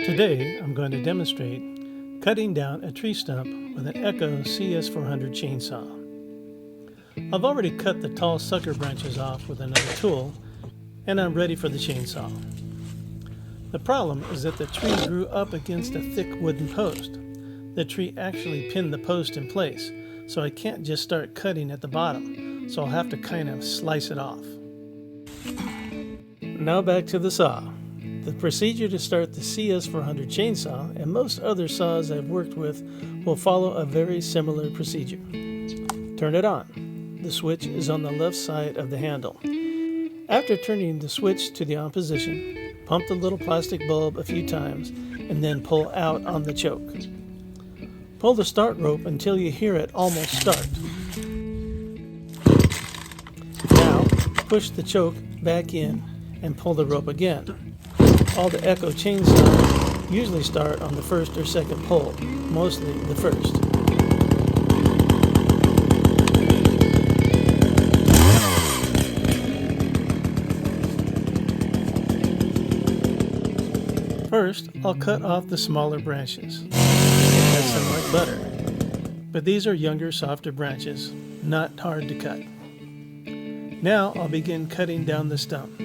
Today I'm going to demonstrate cutting down a tree stump with an Echo CS-400 chainsaw. I've already cut the tall sucker branches off with another tool and I'm ready for the chainsaw. The problem is that the tree grew up against a thick wooden post. The tree actually pinned the post in place, so I can't just start cutting at the bottom, so I'll have to kind of slice it off. Now back to the saw. The procedure to start the CS-400 chainsaw and most other saws I've worked with will follow a very similar procedure. Turn it on. The switch is on the left side of the handle. After turning the switch to the on position, pump the little plastic bulb a few times and then pull out on the choke. Pull the start rope until you hear it almost start. Now push the choke back in and pull the rope again. All the Echo chainsaws usually start on the first or second pull, mostly the first. First, I'll cut off the smaller branches. That sounds like butter. But these are younger, softer branches, not hard to cut. Now I'll begin cutting down the stump,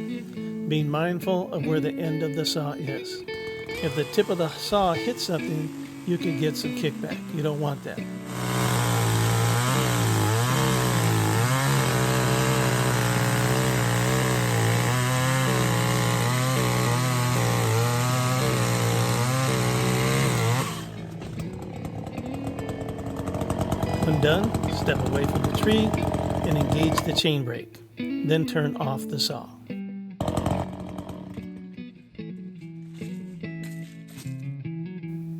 being mindful of where the end of the saw is. If the tip of the saw hits something, you could get some kickback. You don't want that. When done, step away from the tree and engage the chain brake. Then turn off the saw.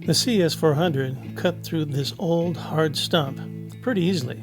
The CS-400 cut through this old hard stump pretty easily.